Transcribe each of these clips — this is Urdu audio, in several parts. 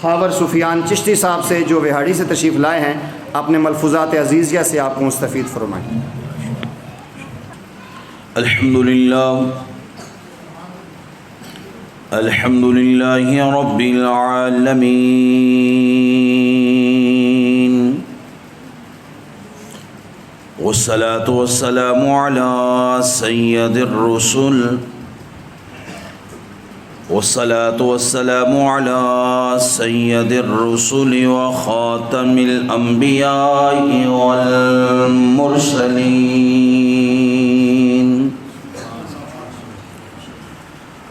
خاور سفیان چشتی صاحب سے جو وہاڑی سے تشریف لائے ہیں، اپنے ملفوظات عزیزیہ سے آپ کو مستفید فرمائیں۔ الحمد للہ رب العالمین، والصلاة والسلام على سید الرسل، والصلاة والسلام على سید الرسل وخاتم الانبیاء والمرسلین،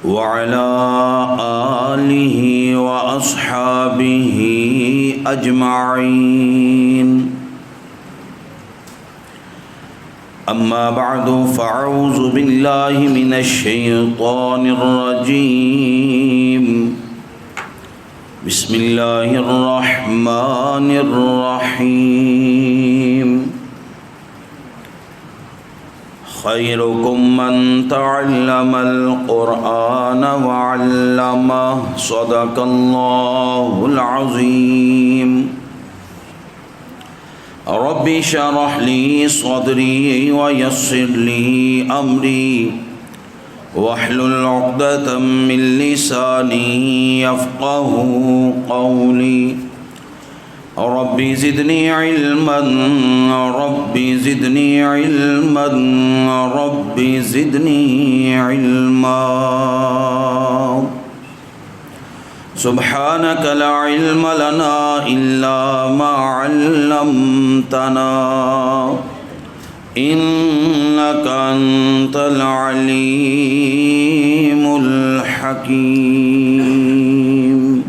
وعلى آلہ واصحابہ اجمعین۔ اما بعد فاعوذ باللہ من الشیطان الرجیم، بسم اللہ الرحمن الرحیم۔ خیرکم من تعلم القرآن وعلمہ، صدق اللہ العظیم۔ رب اشرح لي صدري ويسر لي أمري واحلل عقدة من لساني يفقهوا قولي، رب زدني علما، رب زدني علما، رب زدني علما۔ سبحانك لا علم لنا إلا ما علمتنا، إنك أنت العليم الحكيم۔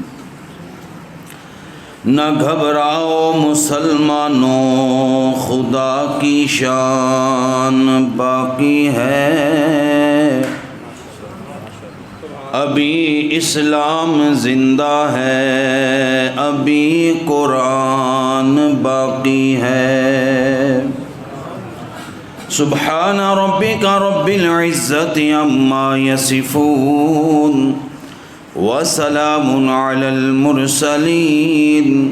نہ گھبراؤ مسلمانوں، خدا کی شان باقی ہے، ابھی اسلام زندہ ہے، ابھی قرآن باقی ہے۔ سبحان ربک رب العزت عما یصفون، وسلام علی المرسلین،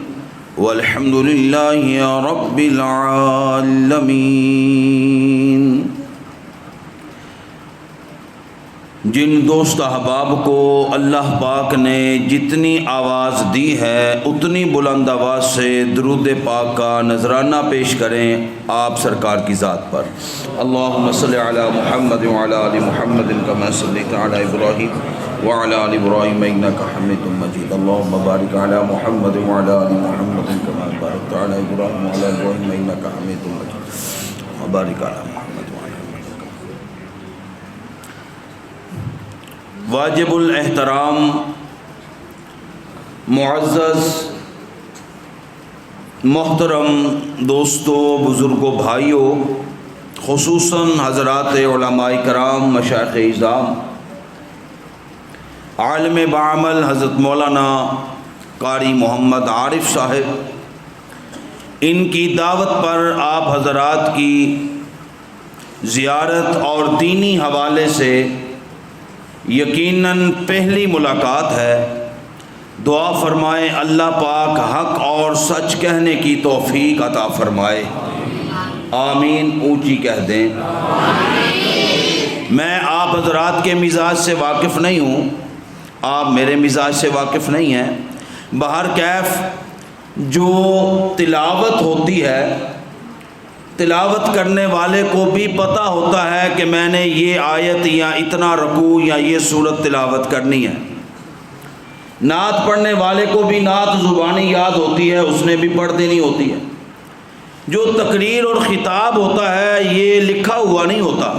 والحمد للہ رب العالمین۔ جن دوست احباب کو اللہ پاک نے جتنی آواز دی ہے اتنی بلند آواز سے درود پاک کا نذرانہ پیش کریں آپ سرکار کی ذات پر۔ اللہم صلی علی محمد وعلی آل محمد کما صلیت علی ابراہیم وعلی آل ابراہیم انک حمید مجید۔ اللہم بارک علی محمد وعلی آل محمد کما بارکت علی ابراہیم وعلی آل ابراہیم انک حمید مجید۔ وبارک علی محمد۔ واجب الاحترام معزز محترم دوستوں، بزرگوں، بھائیوں، خصوصاً حضرات علماء کرام، مشائخ اعظام، عالم بعمل حضرت مولانا قاری محمد عارف صاحب، ان کی دعوت پر آپ حضرات کی زیارت اور دینی حوالے سے یقیناً پہلی ملاقات ہے۔ دعا فرمائیں اللہ پاک حق اور سچ کہنے کی توفیق عطا فرمائے، آمین اونچی کہہ دیں۔ میں آپ حضرات کے مزاج سے واقف نہیں ہوں، آپ میرے مزاج سے واقف نہیں ہیں۔ بہرکیف جو تلاوت ہوتی ہے، تلاوت کرنے والے کو بھی پتہ ہوتا ہے کہ میں نے یہ آیت یا اتنا رکوع یا یہ سورت تلاوت کرنی ہے۔ نعت پڑھنے والے کو بھی نعت زبانی یاد ہوتی ہے، اس نے بھی پڑھ دینی ہوتی ہے۔ جو تقریر اور خطاب ہوتا ہے یہ لکھا ہوا نہیں ہوتا۔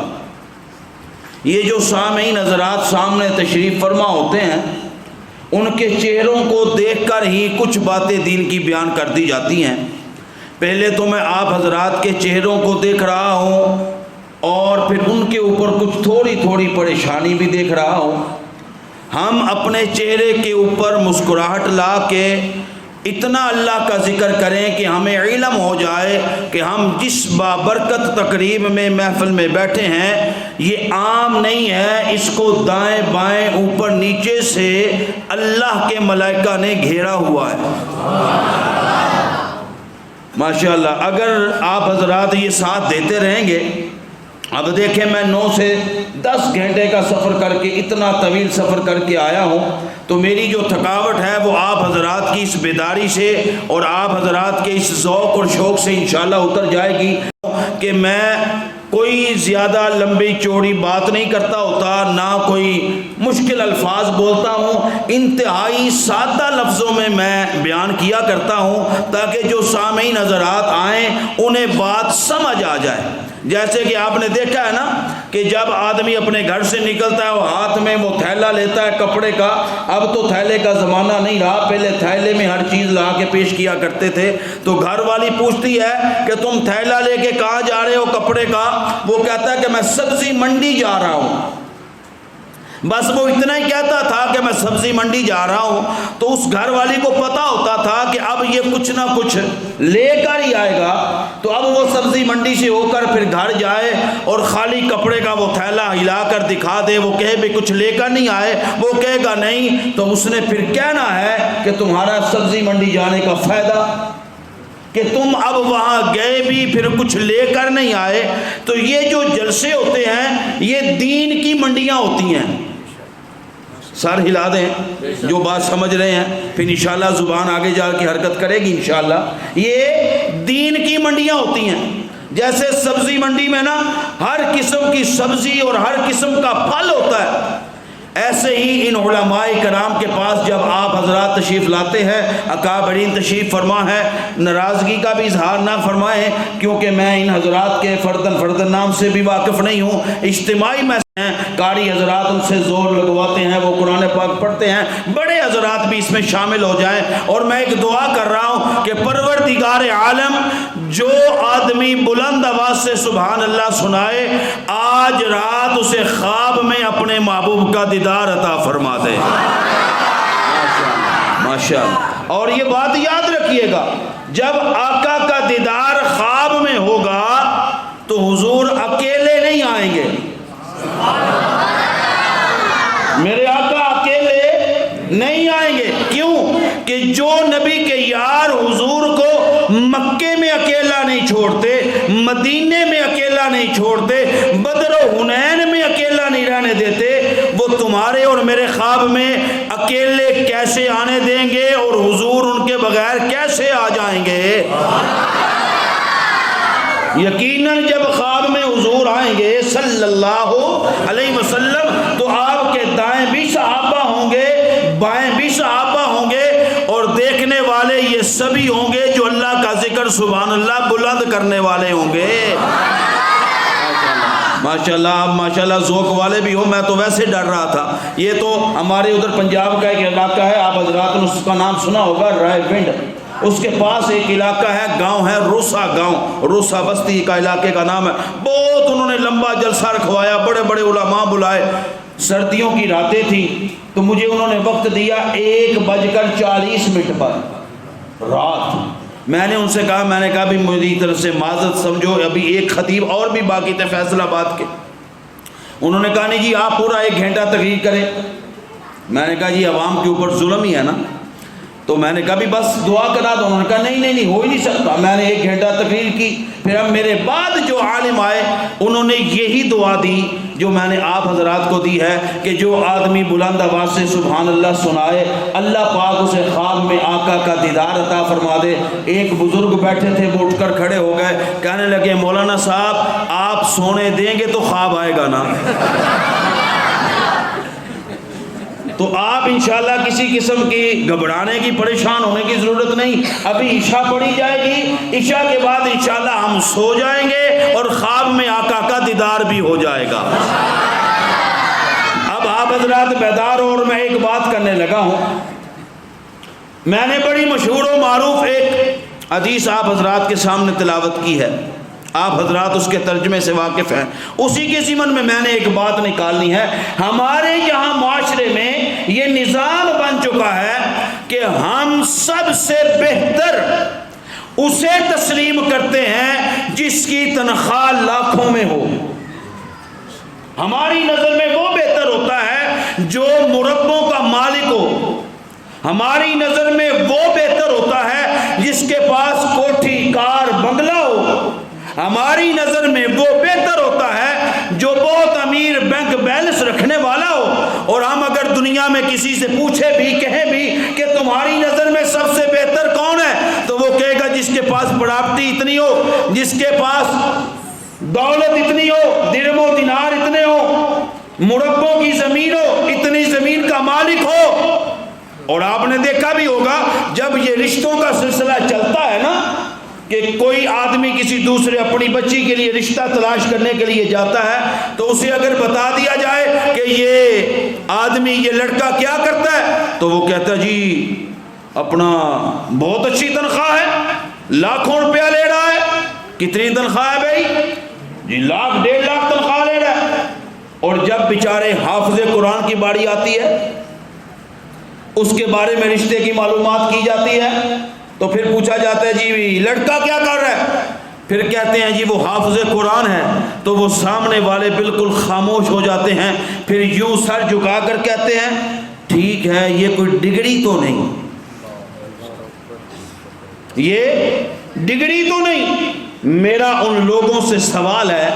یہ جو سامعین حضرات سامنے تشریف فرما ہوتے ہیں ان کے چہروں کو دیکھ کر ہی کچھ باتیں دین کی بیان کر دی جاتی ہیں۔ پہلے تو میں آپ حضرات کے چہروں کو دیکھ رہا ہوں اور پھر ان کے اوپر کچھ تھوڑی تھوڑی پریشانی بھی دیکھ رہا ہوں۔ ہم اپنے چہرے کے اوپر مسکراہٹ لا کے اتنا اللہ کا ذکر کریں کہ ہمیں علم ہو جائے کہ ہم جس بابرکت تقریب میں محفل میں بیٹھے ہیں یہ عام نہیں ہے، اس کو دائیں بائیں اوپر نیچے سے اللہ کے ملائکہ نے گھیرا ہوا ہے ماشاءاللہ۔ اگر آپ حضرات یہ ساتھ دیتے رہیں گے، اب دیکھیں میں 9 سے 10 گھنٹے کا سفر کر کے، اتنا طویل سفر کر کے آیا ہوں، تو میری جو تھکاوٹ ہے وہ آپ حضرات کی اس بیداری سے اور آپ حضرات کے اس ذوق اور شوق سے انشاءاللہ اتر جائے گی کہ میں کوئی زیادہ لمبی چوڑی بات نہیں کرتا ہوتا، نہ کوئی مشکل الفاظ بولتا ہوں، انتہائی سادہ لفظوں میں بیان کیا کرتا ہوں تاکہ جو سامعین حضرات آئیں انہیں بات سمجھ آ جائے۔ جیسے کہ آپ نے دیکھا ہے نا کہ جب آدمی اپنے گھر سے نکلتا ہے وہ ہاتھ میں وہ تھیلا لیتا ہے کپڑے کا، اب تو تھیلے کا زمانہ نہیں رہا، پہلے تھیلے میں ہر چیز لا کے پیش کیا کرتے تھے، تو گھر والی پوچھتی ہے کہ تم تھیلا لے کے کہاں جا رہے ہو کپڑے کا؟ وہ کہتا ہے کہ میں سبزی منڈی جا رہا ہوں، بس وہ اتنا ہی کہتا تھا کہ میں سبزی منڈی جا رہا ہوں، تو اس گھر والی کو پتا ہوتا تھا کہ اب یہ کچھ نہ کچھ لے کر ہی آئے گا، تو اب وہ سبزی منڈی سے ہو کر پھر گھر جائے اور خالی کپڑے کا وہ تھیلا ہلا کر دکھا دے، وہ کہے بھی کچھ لے کر نہیں آئے، وہ کہے گا نہیں، تو اس نے پھر کہنا ہے کہ تمہارا سبزی منڈی جانے کا فائدہ کہ تم اب وہاں گئے بھی پھر کچھ لے کر نہیں آئے۔ تو یہ جو جلسے ہوتے ہیں یہ دین کی منڈیاں ہوتی ہیں، سر ہلا دیں جو بات سمجھ رہے ہیں، پھر انشاءاللہ زبان آگے جا کے حرکت کرے گی انشاءاللہ۔ یہ دین کی منڈیاں ہوتی ہیں، جیسے سبزی منڈی میں نا ہر قسم کی سبزی اور ہر قسم کا پھل ہوتا ہے، ایسے ہی ان علماء کرام کے پاس جب آپ حضرات تشریف لاتے ہیں، اکابرین تشریف فرما ہے، ناراضگی کا بھی اظہار نہ فرمائیں کیونکہ میں ان حضرات کے فردن نام سے بھی واقف نہیں ہوں، اجتماعی میں قاری حضرات ان سے زور لگواتے ہیں، وہ قرآن پاک پڑھتے ہیں، بڑے حضرات بھی اس میں شامل ہو جائیں، اور میں ایک دعا کر رہا ہوں کہ پروردگار عالم جو آدمی بلند آواز سے سبحان اللہ سنائے، آج رات اسے خواب میں اپنے محبوب کا دیدار عطا فرما دے ماشاءاللہ۔ اور یہ بات یاد رکھیے گا، جب آقا کا دیدار خواب میں ہوگا تو حضور اکیلے نہیں آئیں گے، میرے آقا اکیلے نہیں آئیں گے، کیوں کہ جو نبی کے یار حضور کو مکے میں اکیلا نہیں چھوڑتے، مدینے میں اکیلا نہیں چھوڑتے، بدر و حنین میں اکیلا نہیں رہنے دیتے، وہ تمہارے اور میرے خواب میں اکیلے کیسے آنے دیں گے اور حضور ان کے بغیر کیسے آ جائیں گے؟ یقیناً جب خواب میں حضور آئیں گے صلی اللہ علیہ وسلم تو آپ کے دائیں بھی صحابہ ہوں گے، بائیں بھی صحابہ ہوں گے، اور دیکھنے والے یہ سبھی ہوں گے جو اللہ کا ذکر سبحان اللہ بلند کرنے والے ہوں گے ماشاءاللہ۔ آپ ماشاءاللہ ذوق والے بھی ہو، میں تو ویسے ڈر رہا تھا، یہ تو ہمارے ادھر پنجاب کا ایک علاقہ ہے، آپ حضرات نے اس کا نام سنا ہوگا، رائے ونڈ، اس کے پاس ایک علاقہ ہے، گاؤں ہے روسا، گاؤں روسا بستی کا علاقے کا نام ہے، بہت انہوں نے لمبا جلسہ رکھوایا، بڑے بڑے علماء بلائے، سردیوں کی راتیں تھیں، تو مجھے انہوں نے وقت دیا 1:40 پر رات، میں نے ان سے کہا، میں نے کہا بھی میری طرف سے معذرت سمجھو، ابھی ایک خطیب اور بھی باقی تھے فیصل آباد کے، انہوں نے کہا نہیں جی آپ پورا 1 گھنٹہ تقریر کریں، میں نے کہا جی عوام کے اوپر ظلم ہی ہے نا، تو میں نے کہا بھی بس دعا کرا دو، انہوں نے کہا نہیں ہو ہی نہیں سکتا، میں نے 1 گھنٹہ تقریر کی، پھر اب میرے بعد جو عالم آئے انہوں نے یہی دعا دی جو میں نے آپ حضرات کو دی ہے کہ جو آدمی بلند آواز سے سبحان اللہ سنائے اللہ پاک اسے خواب میں آقا کا دیدار عطا فرما دے۔ ایک بزرگ بیٹھے تھے، وہ اٹھ کر کھڑے ہو گئے، کہنے لگے مولانا صاحب آپ سونے دیں گے تو خواب آئے گا نا؟ تو آپ انشاءاللہ کسی قسم کی گھبرانے کی پریشان ہونے کی ضرورت نہیں، ابھی عشاء پڑھی جائے گی، عشاء کے بعد انشاءاللہ ہم سو جائیں گے اور خواب میں آقا کا دیدار بھی ہو جائے گا۔ اب آپ حضرات بیدار ہو، اور میں ایک بات کرنے لگا ہوں، میں نے بڑی مشہور و معروف ایک حدیث آپ حضرات کے سامنے تلاوت کی ہے، آپ حضرات اس کے ترجمے سے واقف ہیں، اسی کے ضمن میں میں نے ایک بات نکالنی ہے۔ ہمارے یہاں معاشرے میں یہ نظام بن چکا ہے کہ ہم سب سے بہتر اسے تسلیم کرتے ہیں جس کی تنخواہ لاکھوں میں ہو. ہماری نظر میں وہ بہتر ہوتا ہے جو مربوں کا مالک ہو. ہماری نظر میں وہ بہتر ہوتا ہے جس کے پاس کوٹھی کار بنگلہ ہو. ہماری نظر میں وہ بہتر ہوتا ہے جو بہت امیر بینک بیلنس رکھنے والا ہو. اور ہم اگر دنیا میں کسی سے پوچھے بھی کہیں بھی کہ تمہاری نظر میں سب سے بہتر کون ہے, تو وہ کہے گا جس کے پاس پراپرٹی اتنی ہو, جس کے پاس دولت اتنی ہو, درہم و دینار اتنے ہو, مربوں کی زمین ہو, اتنی زمین کا مالک ہو. اور آپ نے دیکھا بھی ہوگا جب یہ رشتوں کا سلسلہ چلتا ہے نا, کہ کوئی آدمی کسی دوسرے اپنی بچی کے لیے رشتہ تلاش کرنے کے لیے جاتا ہے, تو اسے اگر بتا دیا جائے کہ یہ آدمی, یہ لڑکا کیا کرتا ہے, تو وہ کہتا ہے جی اپنا بہت اچھی تنخواہ ہے, لاکھوں روپیہ لے رہا ہے. کتنی تنخواہ ہے بھائی؟ جی 1,00,000 1.5 لاکھ تنخواہ لے رہا ہے. اور جب بیچارے حافظ قرآن کی باری آتی ہے, اس کے بارے میں رشتے کی معلومات کی جاتی ہے, تو پھر پوچھا جاتا ہے جی لڑکا کیا کر رہا ہے؟ پھر کہتے ہیں جی وہ حافظ قرآن ہے. تو وہ سامنے والے بالکل خاموش ہو جاتے ہیں, پھر یوں سر جھکا کر کہتے ہیں ٹھیک ہے, یہ کوئی ڈگری تو نہیں, یہ ڈگری تو نہیں. میرا ان لوگوں سے سوال ہے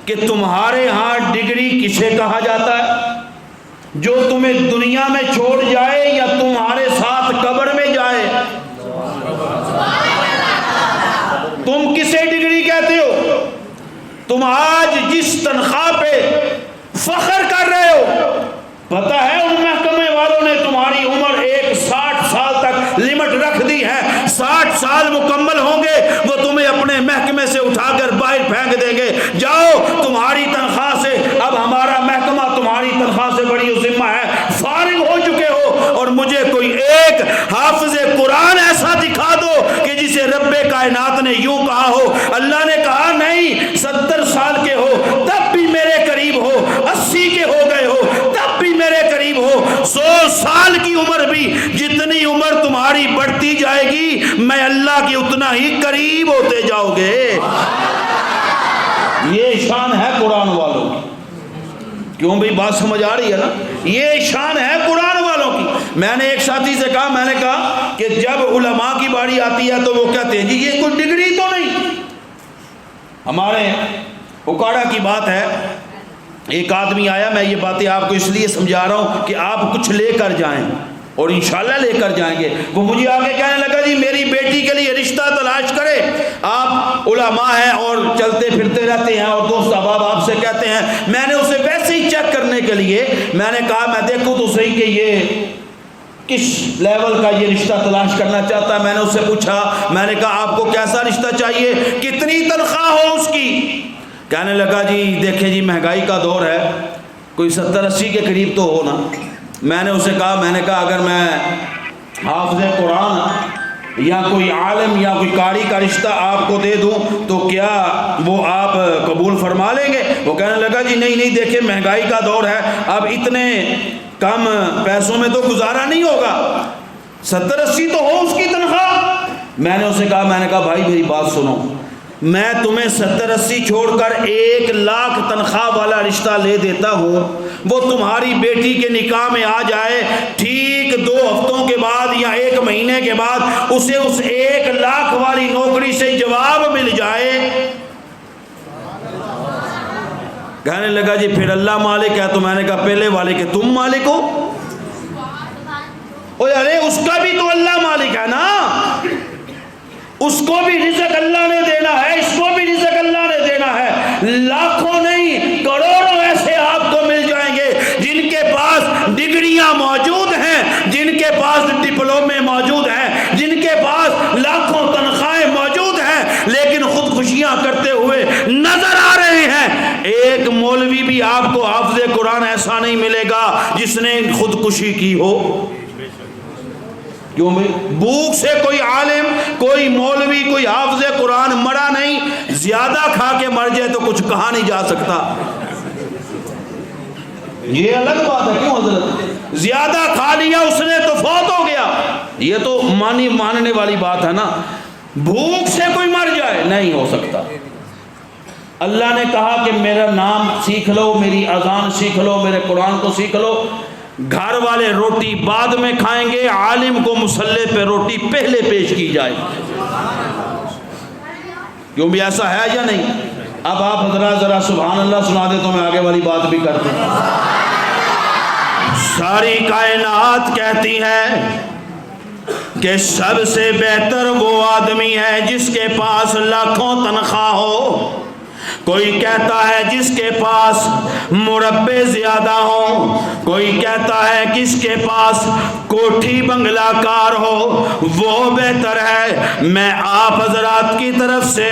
کہ تمہارے ہاں ڈگری کسے کہا جاتا ہے؟ جو تمہیں دنیا میں چھوڑ جائے یا تمہارے ساتھ قبر میں جائے؟ تم کسے ڈگری کہتے ہو؟ تم آج جس تنخواہ پہ فخر کر رہے ہو, پتہ ہے ان محکمے والوں نے تمہاری عمر 60 سال تک لمٹ رکھ دی ہے. 60 سال مکمل ہوں گے وہ تمہیں اپنے محکمے سے اٹھا کر باہر پھینک دیں گے. جاؤ تمہاری تنخواہ سے, اب ہمارا محکمہ تمہاری تنخواہ سے بڑی ذمہ ہے, فارغ ہو چکے ہو. اور مجھے کوئی ایک حافظ قرآن ایسا دکھا دو کہ جسے رب کائنات نے یوں کہا ہو, اللہ نے کہا نہیں 70 سال کے ہو تب بھی میرے قریب ہو, 80 کے ہو گئے ہو تب بھی میرے قریب ہو, 100 سال کی عمر بھی, جتنی عمر تمہاری بڑھتی جائے گی میں اللہ کی اتنا ہی قریب ہوتے جاؤ گے. یہ شان ہے قرآن والوں کی. کیوں بھئی بات سمجھ آ رہی ہے نا؟ یہ شان ہے قرآن والوں کی. میں نے ایک ساتھی سے کہا, میں نے کہا کہ جب علماء کی باری آتی ہے تو وہ کہتے ہیں جی یہ کوئی ڈگری تو نہیں. ہمارے اکاڑا کی بات ہے, ایک آدمی آیا, میں یہ باتیں آپ کو اس لیے سمجھا رہا ہوں کہ آپ کچھ لے کر جائیں, اور انشاءاللہ لے کر جائیں گے. وہ مجھے آگے کہنے لگا جی میری بیٹی کے لیے رشتہ تلاش کرے, آپ علماء ہیں اور چلتے پھرتے رہتے ہیں اور دوست احباب آپ سے کہتے ہیں. میں نے اسے ویسے ہی چیک کرنے کے لیے میں نے کہا میں دیکھوں تو صحیح کہ یہ کس لیول کا یہ رشتہ تلاش کرنا چاہتا ہے. میں نے اس سے پوچھا, میں نے کہا آپ کو کیسا رشتہ چاہیے, کتنی تنخواہ ہو اس کی؟ کہنے لگا جی دیکھیں جی مہنگائی کا دور ہے, کوئی 70-80 کے قریب تو ہو نا. میں نے اسے کہا, میں نے کہا اگر میں حافظ قرآن یا کوئی عالم یا کوئی قاری کا رشتہ آپ کو دے دوں تو کیا وہ آپ قبول فرما لیں گے؟ وہ کہنے لگا جی نہیں دیکھیں مہنگائی کا دور ہے, اب اتنے کم پیسوں میں تو گزارا نہیں ہوگا, 70-80 تو ہو اس کی تنخواہ. میں نے اسے کہا, میں نے کہا بھائی میری بات سنو, میں تمہیں 70-80 چھوڑ کر 1 لاکھ تنخواہ والا رشتہ لے دیتا ہوں, وہ تمہاری بیٹی کے نکاح میں آ جائے, ٹھیک 2 ہفتوں کے بعد یا 1 مہینے کے بعد اسے اس 1 لاکھ والی نوکری سے جواب مل جائے. کہنے لگا جی پھر اللہ مالک ہے. تو میں نے کہا پہلے والے کہ تم مالک ہو؟ ارے اس کا بھی تو اللہ مالک ہے نا, اس کو بھی رزق اللہ نے دینا ہے, اس کو بھی رزق اللہ نے دینا ہے. لاکھوں نہیں کروڑوں ایسے آپ کو مل جائیں گے جن کے پاس ڈگریاں موجود ہیں, جن کے پاس ڈپلومے موجود ہیں, جن کے پاس لاکھوں تنخواہیں موجود ہیں, لیکن خودکشیاں کرتے ہوئے نظر آ رہے ہیں. ایک مولوی بھی آپ کو حافظ قرآن ایسا نہیں ملے گا جس نے خودکشی کی ہو. کیوں بھائی؟ بھوک سے کوئی عالم, کوئی مولوی, کوئی حافظ قرآن مرا نہیں. زیادہ کھا کے مر جائے تو کچھ کہا نہیں جا سکتا, یہ الگ بات ہے. کیوں حضرت؟ زیادہ کھا لیا اس نے تو فوت ہو گیا. یہ تو ماننے والی بات ہے نا. بھوک سے کوئی مر جائے نہیں ہو سکتا. اللہ نے کہا کہ میرا نام سیکھ لو، میری اذان سیکھ لو، میرے قرآن کو سیکھ لو. گھر والے روٹی بعد میں کھائیں گے، عالم کو مصلی پہ روٹی پہلے پیش کی جائے گی. کیوں بھی ایسا ہے یا نہیں؟ اب آپ حضرات ذرا سبحان اللہ سنا دے تو میں آگے والی بات بھی کر دوں. ساری کائنات کہتی ہے کہ سب سے بہتر وہ آدمی ہے جس کے پاس لاکھوں تنخواہ ہو. کوئی کہتا ہے جس کے پاس مربے زیادہ ہوں، کوئی کہتا ہے کس کے پاس کوٹھی بنگلہ کار ہو وہ بہتر ہے. میں آپ حضرات کی طرف سے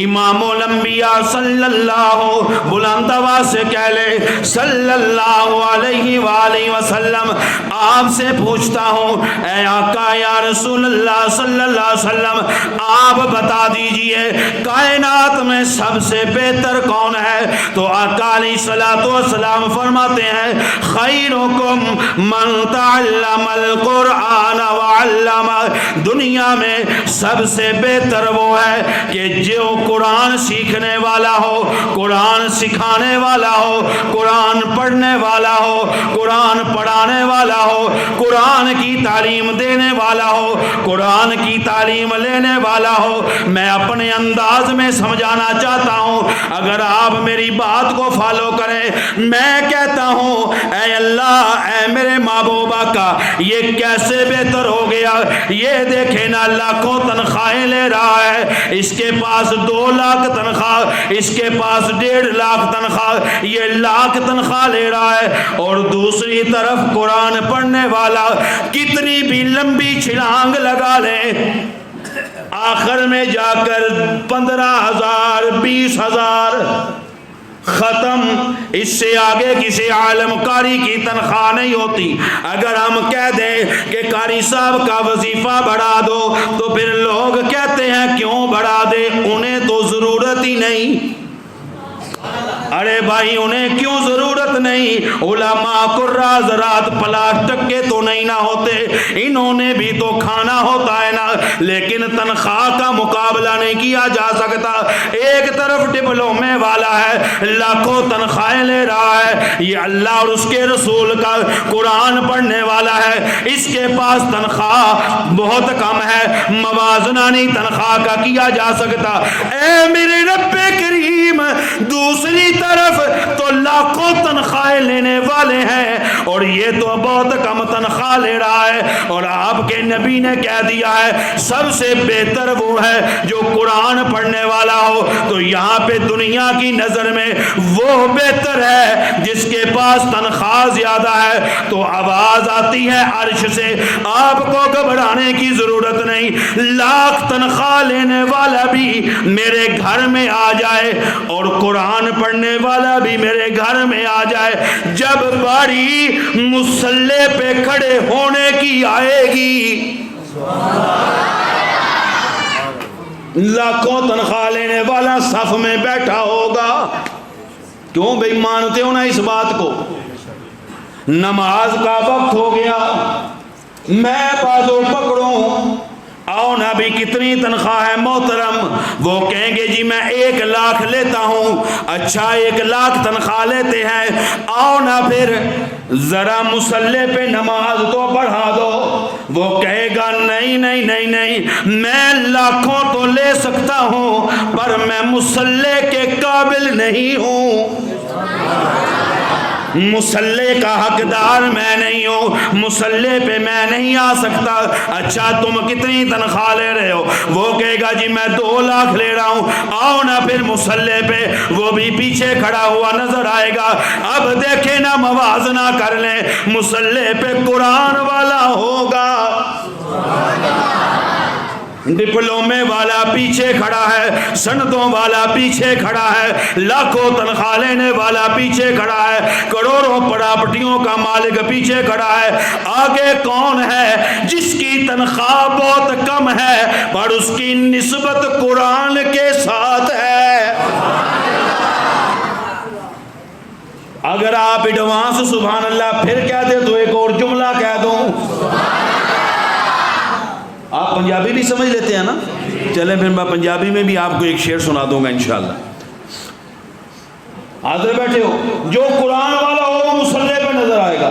امام الانبیاء صلی اللہ بلند آواز سے کہہ لے صلی اللہ علیہ وآلہ وسلم آپ سے پوچھتا ہوں، اے آقا یا رسول اللہ صلی اللہ علیہ وسلم آپ بتا دیجئے کائنات میں سب سے بہتر کون ہے؟ تو آقا علیہ الصلوۃ والسلام فرماتے ہیں خیرکم من تعلم القرآن وعلم. دنیا میں سب سے بہتر وہ ہے کہ جو قرآن سیکھنے والا ہو، قرآن سکھانے والا ہو، قرآن پڑھنے والا ہو، قرآن پڑھانے والا ہو، قرآن کی تعلیم دینے والا ہو، قرآن کی تعلیم لینے والا ہو. میں اپنے انداز میں سمجھانا چاہتا ہوں، اگر آپ میری بات کو فالو کریں. میں کہتا ہوں اے اللہ، اے میرے محبوبہ کا یہ کیسے بہتر ہو گیا؟ یہ دیکھیں نا لاکھوں تنخواہیں لے رہا ہے، اس کے پاس 2 لاکھ تنخواہ، اس کے پاس 1.5 لاکھ تنخواہ، یہ لاکھ تنخواہ لے رہا ہے. اور دوسری طرف قرآن پڑھنے والا کتنی بھی لمبی چھلانگ لگا لے، آخر میں جا کر 15,000 20,000 ختم. اس سے آگے کسی عالم قاری کی تنخواہ نہیں ہوتی. اگر ہم کہہ دیں کہ قاری صاحب کا وظیفہ بڑھا دو تو پھر لوگ کہتے ہیں کیوں بڑھا دے، انہیں تو ضرورت ہی نہیں. ارے بھائی انہیں کیوں ضرورت نہیں؟ علماء قراء حضرات پلاسٹک کے تو نہیں نہ ہوتے، انہوں نے بھی تو کھانا ہوتا ہے نا. لیکن تنخواہ کا مقابلہ نہیں کیا جا سکتا. ایک طرف ڈپلومے والا ہے لاکھوں تنخواہیں لے رہا ہے، یہ اللہ اور اس کے رسول کا قرآن پڑھنے والا ہے، اس کے پاس تنخواہ بہت کم ہے، موازنہ نہیں تنخواہ کا کیا جا سکتا. اے میرے رب کریم، دوسری طرف تو لاکھوں تنخواہیں لینے والے ہیں اور یہ تو بہت کم تنخواہ لے رہا ہے. اور آپ کے نبی نے کہہ دیا ہے سب سے بہتر وہ ہے جو قرآن پڑھنے والا ہو. تو یہاں پہ دنیا کی نظر میں وہ بہتر ہے جس کے پاس تنخواہ زیادہ ہے. تو آواز آتی ہے عرش سے، آپ کو گھبرانے کی ضرورت نہیں. لاکھ تنخواہ لینے والا بھی میرے گھر میں آ جائے اور قرآن پڑھنے والا بھی میرے گھر میں آ جائے، جب باری مصلی پہ کھڑے ہونے کی آئے گی لاکھوں تنخواہ لینے والا صف میں بیٹھا ہوگا. کیوں بھئی مانتے ہو نا اس بات کو؟ نماز کا وقت ہو گیا، میں بازو پکڑوں، آؤ نا بھی کتنی تنخواہ ہے محترم؟ وہ کہیں گے جی میں 1 لاکھ لیتا ہوں. اچھا 1 لاکھ تنخواہ لیتے ہیں، آؤ نا پھر ذرا مصلی پہ نماز تو پڑھا دو. وہ کہے گا نہیں نہیں نہیں نہیں، میں لاکھوں تو لے سکتا ہوں پر میں مصلی کے قابل نہیں ہوں، مصلی کا حقدار میں نہیں ہوں، مصلی پہ میں نہیں آ سکتا. اچھا تم کتنی تنخواہ لے رہے ہو؟ وہ کہے گا جی میں 2 لاکھ لے رہا ہوں. آؤ نا پھر مصلی پہ، وہ بھی پیچھے کھڑا ہوا نظر آئے گا. اب دیکھیں نا موازنہ کر لیں، مصلی پہ قرآن والا ہوگا، ڈپلومے والا پیچھے کھڑا ہے، سندوں والا پیچھے کھڑا ہے، لاکھوں تنخواہ لینے والا پیچھے کھڑا ہے، کروڑوں پراپرٹیوں کا مالک پیچھے کھڑا ہے. آگے کون ہے جس کی تنخواہ بہت کم ہے پر اس کی نسبت قرآن کے ساتھ ہے؟ اگر آپ ایڈوانس سبحان اللہ پھر کہہ دے تو ایک اور جملہ کہہ دوں، آپ پنجابی بھی سمجھ لیتے ہیں نا؟ چلیں پھر میں پنجابی میں بھی آپ کو ایک شعر سنا دوں گا انشاءاللہ. حاضر بیٹھے ہو, جو قرآن والا ہو وہ مصلی پہ نظر آئے گا.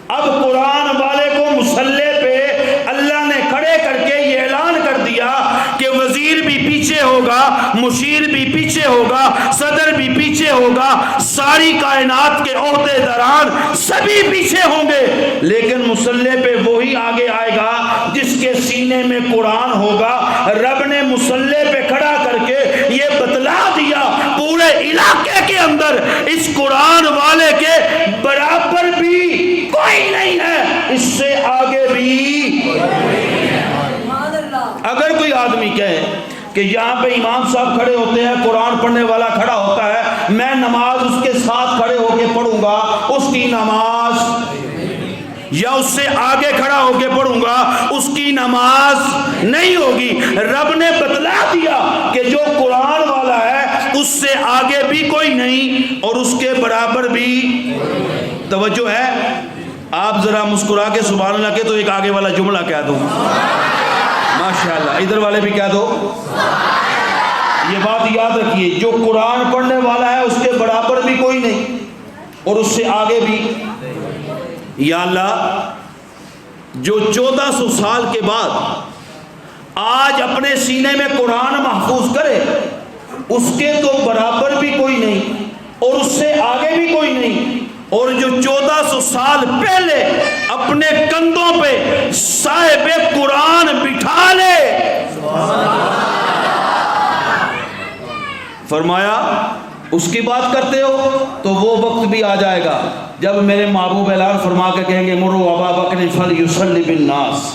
اب قرآن والے کو مصلی پہ اللہ نے کھڑے کر کے یہ اعلان کر دیا کہ وزیر بھی پیچھے ہوگا, مشیر بھی پیچھے ہوگا, صدر بھی پیچھے ہوگا, ساری کائنات کے عہدے داران سبھی پیچھے ہوں گے, لیکن مصلی پہ وہی آگے آئے گا جس کے سینے میں قرآن ہوگا. رب نے مصلی پہ کھڑا کر کے یہ بتلا دیا پورے علاقے کے اندر اس قرآن والے کے برابر بھی کوئی نہیں ہے, اس سے آگے بھی. اگر کوئی آدمی کہے کہ یہاں پہ امام صاحب کھڑے ہوتے ہیں, قرآن پڑھنے والا کھڑا ہوتا ہے, میں نماز اس کے ساتھ کھڑے ہو کے پڑھوں گا, اس کی نماز, یا اس سے آگے کھڑا ہو کے پڑھوں گا, اس کی نماز نہیں ہوگی. رب نے بتلا دیا کہ جو قرآن والا ہے اس سے آگے بھی کوئی نہیں اور اس کے برابر بھی. توجہ ہے؟ آپ ذرا مسکرا کے سبحان اللہ کے تو ایک آگے والا جملہ کہہ دو, ماشاءاللہ. ادھر والے بھی کہہ دو. یہ بات یاد رکھیے, جو قرآن پڑھنے والا ہے اس کے برابر بھی کوئی نہیں اور اس سے آگے بھی. یا اللہ, جو 1400 سال کے بعد آج اپنے سینے میں قرآن محفوظ کرے, اس کے تو برابر بھی کوئی نہیں اور اس سے آگے بھی کوئی نہیں, اور جو 1400 سال پہلے اپنے کندھوں پہ صاحب قرآن بٹھا لے, فرمایا اس کی بات کرتے ہو تو وہ وقت بھی آ جائے گا جب میرے محبوب اعلان فرما کے کہیں گے مروا ابا بکر فلیصلی بالناس.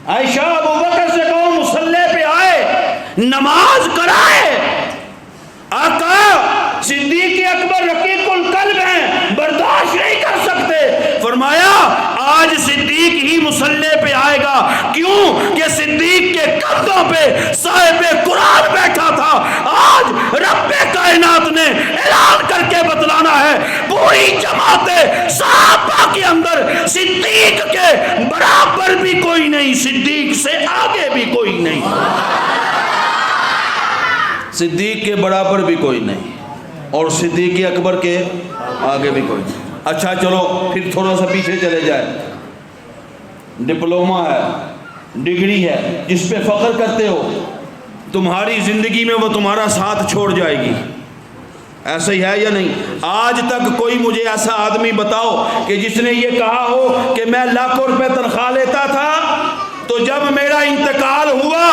عائشہ ابو بکر سے کہو مصلی پہ آئے, نماز کرائے. آقا صدیق اکبر رقیق القلب ہیں, برداشت نہیں کر سکتے. فرمایا آج صدیق ہی مصلی پہ آئے گا. کیوں کہ صدیق کے کندھوں پہ صاحب قرآن بیٹھا تھا. آج رب کائنات نے اعلان کر کے بتلانا ہے پوری جماعت صحابہ کے اندر صدیق کے برابر بھی کوئی نہیں, صدیق سے آگے بھی کوئی نہیں, صدیق کے برابر بھی کوئی نہیں اور صدیق اکبر کے آگے بھی کوئی نہیں. اچھا چلو پھر تھوڑا سا پیچھے چلے جائے. ڈپلومہ ہے, ڈگری ہے, جس پہ فخر کرتے ہو, تمہاری زندگی میں وہ تمہارا ساتھ چھوڑ جائے گی. ایسا ہی ہے یا نہیں؟ آج تک کوئی مجھے ایسا آدمی بتاؤ کہ جس نے یہ کہا ہو کہ میں لاکھوں روپے تنخواہ لیتا تھا, تو جب میرا انتقال ہوا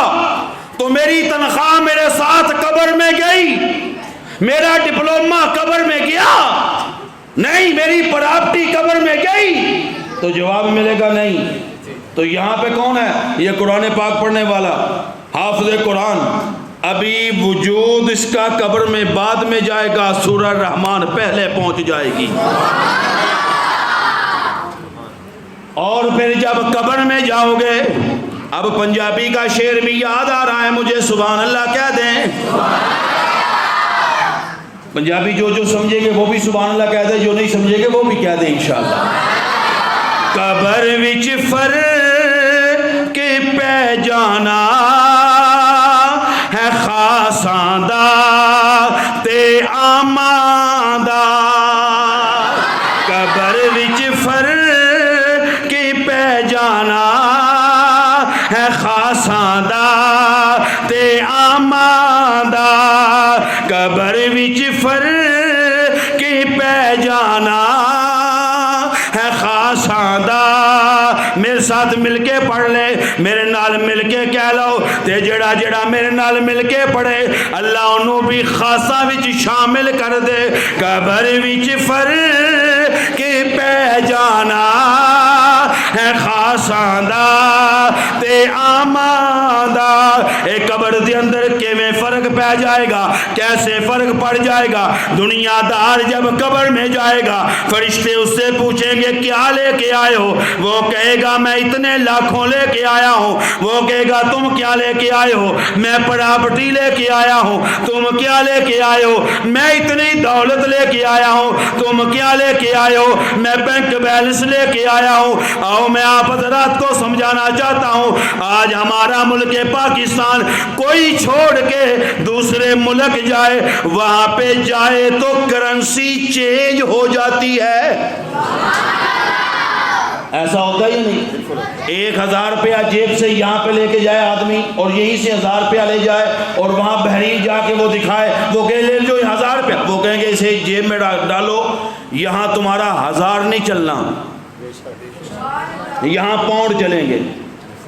تو میری تنخواہ میرے ساتھ قبر میں گئی, میرا ڈپلومہ قبر میں گیا نہیں, میری پراپرٹی قبر میں گئی؟ تو جواب ملے گا نہیں. تو یہاں پہ کون ہے؟ یہ قرآن پاک پڑھنے والا حافظ قرآن. ابھی وجود اس کا قبر میں بعد میں جائے گا, سورہ رحمان پہلے پہنچ جائے گی. اور پھر جب قبر میں جاؤ گے, اب پنجابی کا شعر بھی یاد آ رہا ہے مجھے, سبحان اللہ کہہ دیں. پنجابی جو سمجھے گے وہ بھی سبحان اللہ کہہ دیں, جو نہیں سمجھے گے وہ بھی کہہ دیں انشاءاللہ. قبر وچ فرق پہ جانا ہے خاصاں دا تے عاماں دا. قبر وچ فرق پہ جانا ہے خاصاں دا تے عاماں دا. قبر وچ فرق پہ جانا ہے خاصاں دا. میرے ساتھ مل کے پڑھ لے, میرے نال مل کے کہہ لو, تے جڑا جڑا میرے نال مل کے پڑھے اللہ انہوں بھی خاصا وچ شامل کر دے. قبر وچ فرق پہ جانا ہے خاصاں دا تے عاماں دا. اے قبر دے اندر کیویں فرق پہ جائے گا, کیسے فرق پڑ جائے گا؟ دنیا دار جب قبر میں جائے گا, فرشتے اس سے پوچھیں گے کیا لے کے آئے ہو؟ وہ کہے گا میں اتنے لاکھوں لے کے آیا ہوں. وہ کہے گا تم کیا لے کے آئے ہو؟ میں پراپرٹی لے کے آیا ہوں. تم کیا لے کے آئے ہو؟ میں اتنی دولت لے کے آیا ہوں. تم کیا لے کے آئے ہو؟ میں بینک بیلنس لے کے آیا ہوں. آؤ میں آپس حضرات کو سمجھانا چاہتا ہوں، آج ہمارا ملک پاکستان کوئی چھوڑ کے دوسرے ملک جائے، وہاں پہ جائے تو کرنسی چینج ہو جاتی ہے۔ ایسا ہوتا ہی نہیں؟ 1000 روپیہ جیب سے یہاں پہ لے کے جائے آدمی اور یہیں سے 1000 روپیہ لے جائے اور وہاں بحرین جا کے وہ دکھائے، وہ کہ لے جو 1000 روپیہ، وہ کہیں گے اسے جیب میں ڈالو، یہاں تمہارا 1000 نہیں چلنا، یہاں پاؤنڈ چلیں گے،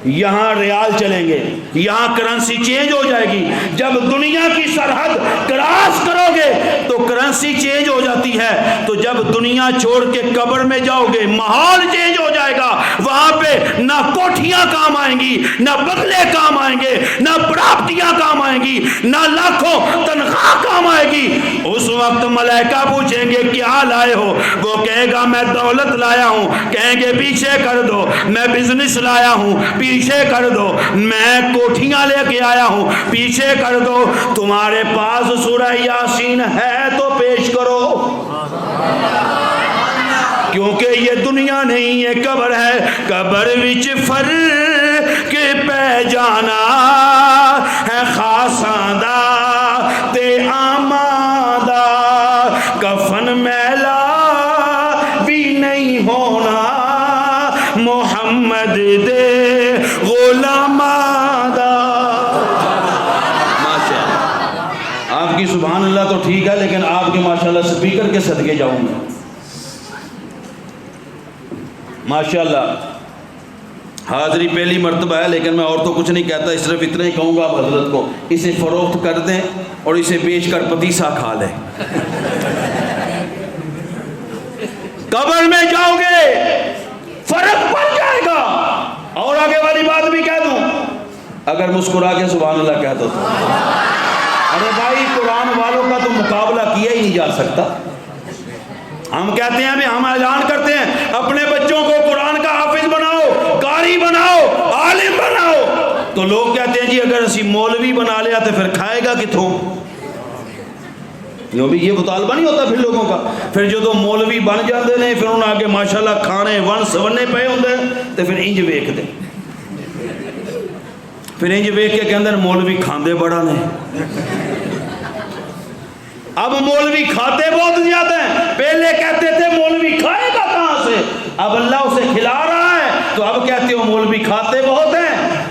یہاں ریال چلیں گے، یہاں کرنسی چینج ہو جائے گی۔ جب دنیا کی سرحد کراس کرو گے تو کرنسی چینج ہو جاتی ہے، تو جب دنیا چھوڑ کے قبر میں جاؤ گے ماحول چینج ہو جائے گا، وہاں پہ نہ کوٹھیاں کام آئیں گی، نہ بنگلے کام آئیں گے، نہ پراپرٹیاں کام آئیں گی، نہ لاکھوں تنخواہ کام آئے گی۔ اس وقت ملائکہ پوچھیں گے کیا لائے ہو؟ وہ کہے گا میں دولت لایا ہوں، کہیں گے پیچھے کر دو، میں بزنس لایا ہوں، پیچھے کر دو، میں کوٹھیاں لے کے آیا ہوں، پیچھے کر دو۔ تمہارے پاس سورہ یاسین ہے تو پیش کرو، کیونکہ یہ دنیا نہیں ہے، قبر ہے، قبر وچ فرق پہ جانا ہے، خاصاں دا تے عاماں دا، کفن میلا بھی نہیں ہونا، محمد دے غلاماں دا۔ ماشاءاللہ، آپ کی سبحان اللہ تو ٹھیک ہے، لیکن آپ کے ماشاءاللہ سپیکر کے صدقے جاؤں گا۔ ماشاءاللہ حاضری پہلی مرتبہ ہے، لیکن میں اور تو کچھ نہیں کہتا، صرف اتنا ہی کہوں گا آپ حضرت کو اسے فروخت کر دیں اور اسے بیچ کر پتیسا کھا لیں۔ قبر میں جاؤ گے فرق پڑ جائے گا۔ اور آگے والی بات بھی کہہ دوں، اگر مسکرا کے سبحان اللہ کہہ دو تو ارے بھائی قرآن والوں کا تو مقابلہ کیا ہی نہیں جا سکتا۔ ہم کہتے ہیں بھی ہم اعلان کرتے ہیں اپنے بچوں کو قرآن کا حافظ بناؤ، قاری بناؤ، عالم بناؤ، تو لوگ کہتے ہیں جی اگر اسی مولوی بنا لیا تو پھر کھائے گا کتوں؟ یہ مطالبہ نہیں ہوتا پھر لوگوں کا۔ پھر جو تو مولوی بن جاتے ہیں پھر انہوں آگے ماشاءاللہ کھانے ون سونے پے ہوندے تو پھر انج ویکھ دے، پھر انج ویکھ کے اندر مولوی کھاندے بڑا نے۔ اب مولوی کھاتے بہت زیادہ ہیں، پہلے کہتے تھے مولوی کھائے گا کہاں سے، اب اللہ اسے کھلا رہا ہے تو اب کہتے ہو مولوی کھاتے بہت ہیں۔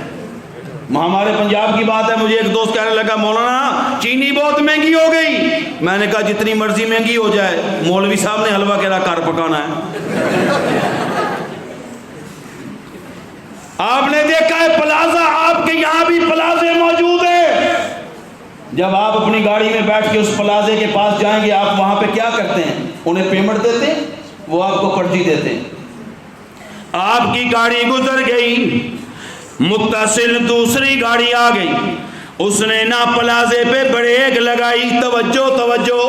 ہمارے پنجاب کی بات ہے، مجھے ایک دوست کہنے لگا مولانا چینی بہت مہنگی ہو گئی، میں نے کہا جتنی مرضی مہنگی ہو جائے، مولوی صاحب نے حلوہ کہنا کار پکانا ہے۔ آپ نے دیکھا ہے پلازا، آپ کے یہاں بھی پلازے موجود ہیں، جب آپ اپنی گاڑی میں بیٹھ کے اس پلازے کے پاس جائیں گے آپ وہاں پہ کیا کرتے ہیں؟ انہیں پیمنٹ دیتے ہیں، وہ آپ کو پرچی دیتے ہیں۔ آپ کی گاڑی گزر گئی، متصل دوسری گاڑی آ گئی، اس نے نہ پلازے پہ بریک لگائی۔ توجہ توجہ،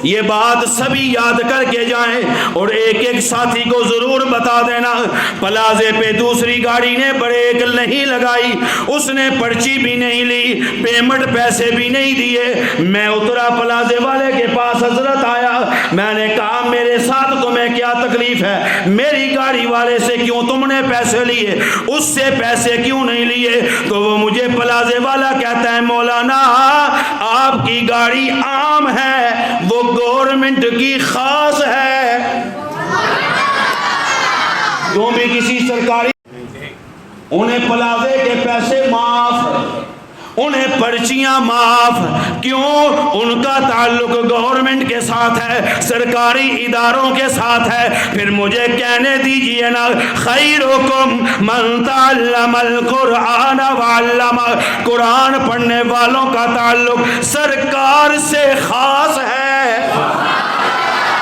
یہ بات سبھی یاد کر کے جائیں اور ایک ایک ساتھی کو ضرور بتا دینا، پلازے پہ دوسری گاڑی نے بریک نہیں لگائی، اس نے پرچی بھی نہیں لی، پیمنٹ پیسے بھی نہیں دیے۔ میں اترا پلازے والے کے پاس، حضرت آیا، میں نے کہا میرے ساتھ تمہیں کیا تکلیف ہے؟ میری گاڑی والے سے کیوں تم نے پیسے لیے، اس سے پیسے کیوں نہیں لیے؟ تو وہ مجھے پلازے والا کہتا ہے مولانا آپ کی گاڑی عام ہے، وہ گورنمنٹ کی خاص ہے۔ جو بھی کسی سرکاری انہیں پلازے کے پیسے معاف، انہیں پرچیاں معاف، کیوں؟ ان کا تعلق گورنمنٹ کے ساتھ ہے، سرکاری اداروں کے ساتھ ہے۔ پھر مجھے کہنے دیجئے نا، خیرکم من تعلم القرآن وعلم، قرآن پڑھنے والوں کا تعلق سرکار سے خاص ہے۔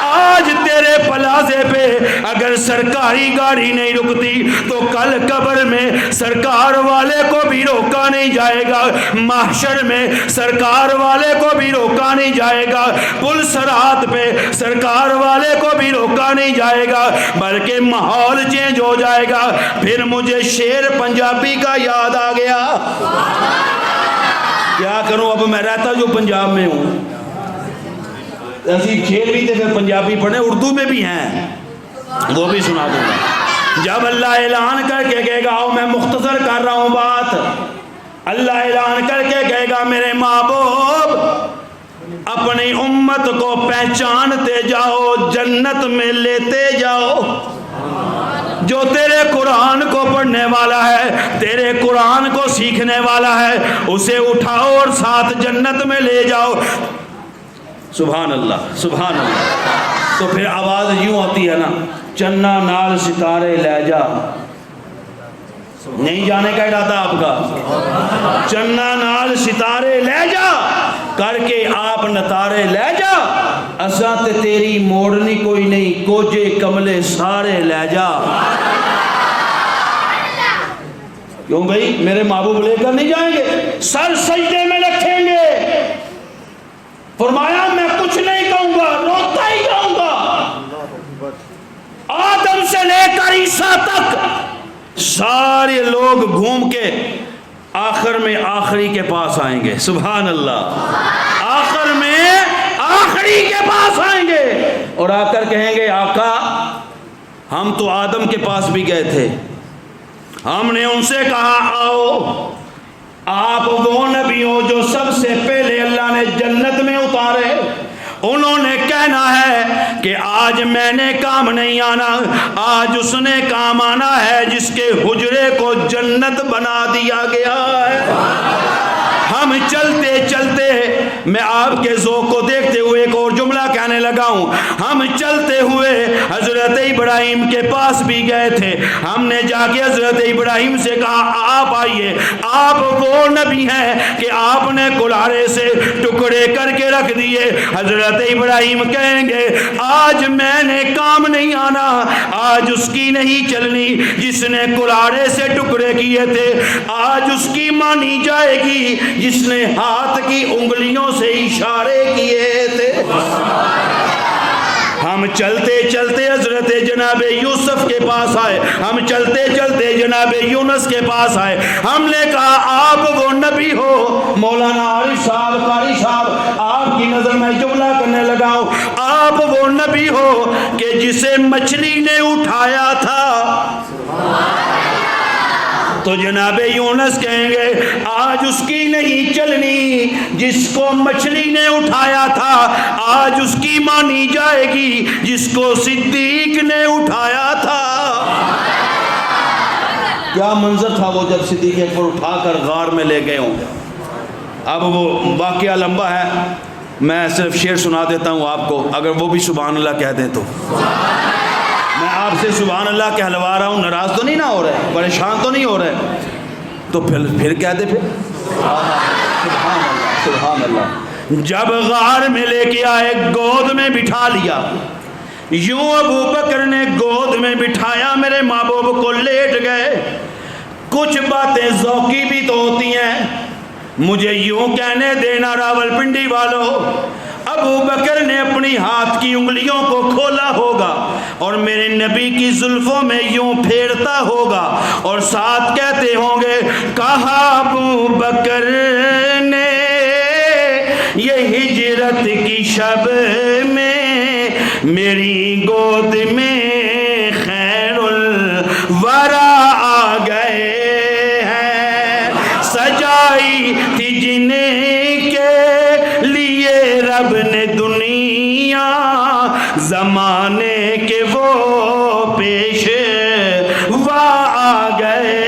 آج تیرے پلازے پہ اگر سرکاری گاڑی نہیں رکتی تو کل قبر میں سرکار والے کو بھی روکا نہیں جائے گا، محشر میں سرکار والے کو بھی روکا نہیں جائے گا، پل صراط پہ سرکار والے کو بھی روکا نہیں جائے گا، بلکہ ماحول چینج ہو جائے گا۔ پھر مجھے شعر پنجابی کا یاد آ گیا، کیا کروں اب میں رہتا جو پنجاب میں ہوں، ایسی شعر بھی تھے، پھر پنجابی پڑھے، اردو میں بھی ہیں، وہ بھی سنا دوں گا۔ جب اللہ اعلان کر کے کہے گا، میں مختصر کر رہا ہوں بات، اللہ اعلان کر کے کہے گا میرے محبوب اپنی امت کو پہچانتے جاؤ، جنت میں لیتے جاؤ۔ جو تیرے قرآن کو پڑھنے والا ہے، تیرے قرآن کو سیکھنے والا ہے، اسے اٹھاؤ اور ساتھ جنت میں لے جاؤ۔ سبحان اللہ، سبحان اللہ۔ تو پھر آواز یوں آتی ہے نا، چنا نال ستارے لے جا، نہیں جانے کا ارادہ آپ کا، چنا نال ستارے لے جا کر کے آپ نتارے لے جا، اساں تے تیری موڑنی کوئی نہیں، کوجے کملے سارے لے جا۔ کیوں بھائی؟ میرے محبوب لے کر نہیں جائیں گے، سر سجدے میں رکھیں گے، فرمایا میں کچھ نہیں کہوں گا، روتا ہی جاؤں گا۔ آدم سے لے کر عیسیٰ تک سارے لوگ گھوم کے آخر میں آخری کے پاس آئیں گے۔ سبحان اللہ، آخر میں آخری کے پاس آئیں گے اور آ کر کہیں گے آقا ہم تو آدم کے پاس بھی گئے تھے، ہم نے ان سے کہا آؤ، آپ وہ نبی ہو جو سب سے پہلے اللہ نے جنت میں اتارے۔ انہوں نے کہنا ہے کہ آج میں نے کام نہیں آنا، آج اس نے کام آنا ہے جس کے حجرے کو جنت بنا دیا گیا ہے۔ ہم چلتے چلتے، میں آپ کے ذوق کو دیکھتے ہوئے ایک اور جملہ کہنے لگا ہوں، ہم چلتے ہوئے حضرت ابراہیم کے پاس بھی گئے تھے، ہم نے جا کے حضرت ابراہیم سے کہا آپ آئیے، آپ وہ نبی ہیں کہ آپ نے کلہاڑے سے ٹکڑے کر کے رکھ دیے۔ حضرت ابراہیم کہیں گے آج میں نے کام نہیں آنا، آج اس کی نہیں چلنی جس نے کلہاڑے سے ٹکڑے کیے تھے، آج اس کی مانی جائے گی جس نے ہاتھ کی انگلیوں سے اشارے کیے تھے۔ ہم چلتے چلتے حضرت جناب یوسف کے پاس آئے، ہم چلتے چلتے جناب یونس کے پاس آئے، ہم نے کہا آپ وہ نبی ہو۔ مولانا عارف صاحب، قاری صاحب، آپ کی نظر میں جملہ کرنے لگا ہوں، آپ وہ نبی ہو کہ جسے مچھلی نے اٹھایا تھا۔ تو جناب یونس کہیں گے آج اس کی نہیں چلنی جس کو مچھلی نے اٹھایا تھا، آج اس کی مانی جائے گی جس کو صدیق نے اٹھایا تھا۔ کیا منظر تھا وہ جب صدیق اکبر اٹھا کر غار میں لے گئے ہوں۔ اب وہ واقعہ لمبا ہے، میں صرف شعر سنا دیتا ہوں آپ کو، اگر وہ بھی سبحان اللہ کہہ دیں تو۔ میں آپ سے سبحان اللہ کہلوا رہا ہوں، ناراض تو نہیں نہ ہو رہے، پریشان تو نہیں ہو رہے، تو پھر کہہ دے پھر سبحان اللہ، سبحان اللہ۔ جب غار میں لے کے آئے، گود میں بٹھا لیا، یوں ابو بکر نے گود میں بٹھایا، میرے محبوب کو لیٹ گئے۔ کچھ باتیں ذوقی بھی تو ہوتی ہیں، مجھے یوں کہنے دینا راول پنڈی والوں، ابو بکر نے اپنی ہاتھ کی انگلیوں کو کھولا ہوگا اور میرے نبی کی زلفوں میں یوں پھیرتا ہوگا اور ساتھ کہتے ہوں گے کہا ابو بکر نے یہ ہجرت کی شب میں میری گود میں خیر الورا آ گئے ہیں، سجائی تھی جنہیں کے لیے رب نے دنیا، زمانے کے وہ پیش وا آ گئے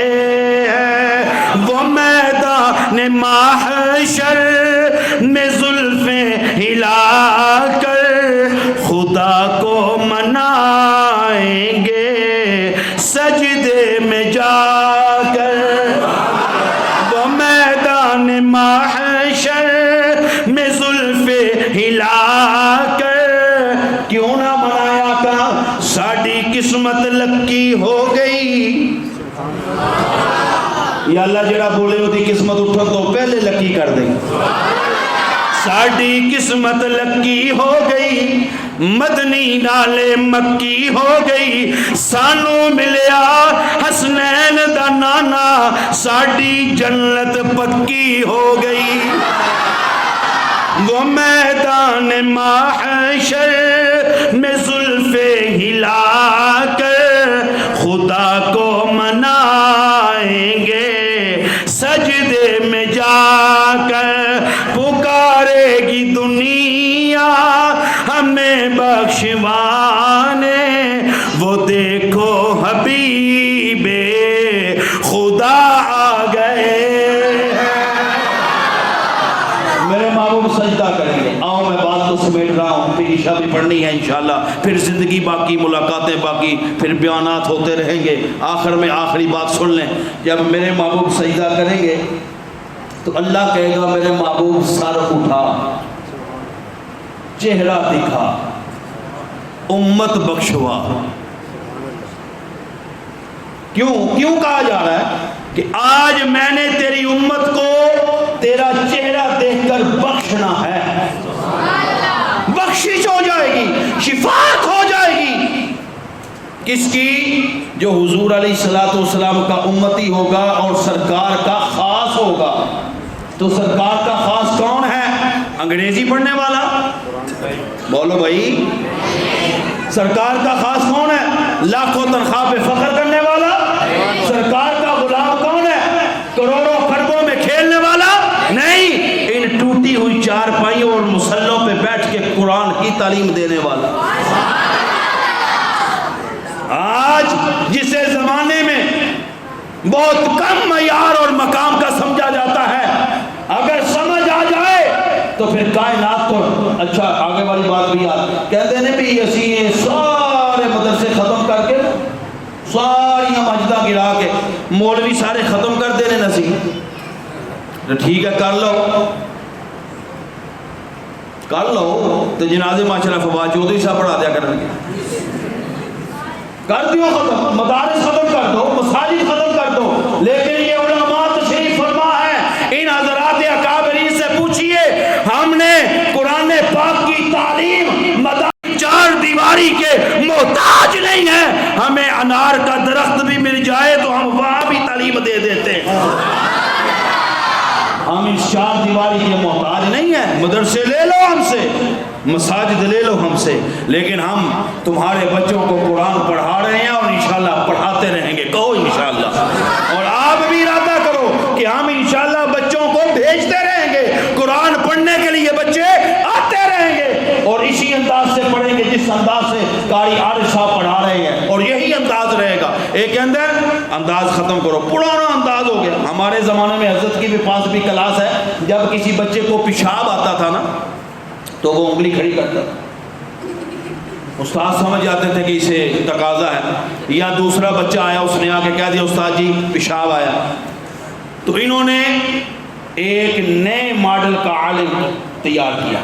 ہیں، وہ میدان محشر میں زلفیں ہلا کر خدا کو منائیں گے سجدے میں جا کر، وہ میدان محشر میں زلفیں ہلا کر کیوں نہ منایا کا ساڑی قسمت لکی ہو گئی۔ یا اللہ جڑا بولے ہوتی قسمت اٹھا تو پہلے لکی کر دیں، ساڑی قسمت لکی ہو گئی، مدنی نالے مکی ہو گئی، سانو ملیا حسنین دا نانا، ساڑی جنت پکی ہو گئی۔ وہ میدان محشر میں زلفیں ہلا کر خدا کر پکارے گی دنیا ہمیں بخشوانے، وہ دیکھو حبیب خدا آ گئے ہیں۔ میرے محبوب سجدہ کریں گے۔ آؤ میں بات تو سمیٹ رہا ہوں، پھر عشاء بھی پڑھنی ہے انشاءاللہ، پھر زندگی باقی، ملاقاتیں باقی، پھر بیانات ہوتے رہیں گے۔ آخر میں آخری بات سن لیں، جب میرے محبوب سجدہ کریں گے تو اللہ کہے گا میرے محبوب سر اٹھا، چہرہ دکھا، امت بخشوا۔ کیوں کہا جا رہا ہے کہ آج میں نے تیری امت کو تیرا چہرہ دیکھ کر بخشنا ہے، بخشش ہو جائے گی، شفاعت ہو جائے گی۔ کس کی؟ جو حضور علیہ السلام کا امتی ہوگا اور سرکار کا خاص ہوگا۔ تو سرکار کا خاص کون ہے؟ انگریزی پڑھنے والا؟ بولو بھائی، سرکار کا خاص کون ہے؟ لاکھوں تنخواہ پہ فخر کرنے والا؟ سرکار کا غلام کون ہے؟ کروڑوں خربوں میں کھیلنے والا؟ نہیں، ان ٹوٹی ہوئی چارپائیوں اور مصلوں پہ بیٹھ کے قرآن کی تعلیم دینے والا۔ آج جسے زمانے میں بہت کم معیار اور مقام کا سمجھا جاتا ہے، اگر سمجھ آ جائے تو پھر کائنات کو، اچھا آگے والی بات بھی کہتے ہیں بھی اسی یہ سارے مدرسے ختم کر کے، ساری مسجداں گرا کے مولوی سارے ختم کر دینے نسی، تو ٹھیک ہے کر لو تو جنازے ماشاءاللہ فواد چودھری صاحب پڑھا دیا کریں گے، کر دیو ختم، مدارس ختم کر دو، مساجد ختم کر دو، لیکن یہ علماء تشریف فرما ہے، ان حضرات اکابرین سے پوچھئے، ہم نے قرآن پاک کی تعلیم چار دیواری کے محتاج نہیں ہیں، ہمیں انار کا درخت بھی مل جائے تو ہم وہاں بھی تعلیم دے دیتے ہیں۔ ہم اس چار دیواری کے محتاج نہیں ہیں، مدرسے لے لو ہم سے، مساجد لے لو ہم سے، لیکن ہم تمہارے بچوں کو قرآن پڑھا رہے ہیں اور انشاءاللہ پڑھاتے رہیں گے۔ کہو انشاءاللہ، اور آپ بھی ارادہ کرو کہ ہم انشاءاللہ بچوں کو بھیجتے رہیں گے، قرآن پڑھنے کے لیے بچے آتے رہیں گے، اور اسی انداز سے پڑھیں گے جس انداز سے قاری عارف صاحب پڑھا رہے ہیں، اور یہی انداز رہے گا۔ ایک اندر انداز ختم کرو، پرانا انداز ہو گیا۔ ہمارے زمانے میں حضرت کی بھی پاس بھی کلاس ہے، جب کسی بچے کو پیشاب آتا تھا نا تو وہ انگلی کھڑی کرتا تھا، استاد سمجھ جاتے تھے کہ اسے تقاضا ہے، یا دوسرا بچہ آیا اس نے آ کے کہہ دیا استاد جی پیشاب آیا، تو انہوں نے ایک نئے ماڈل کا عالم تیار کیا،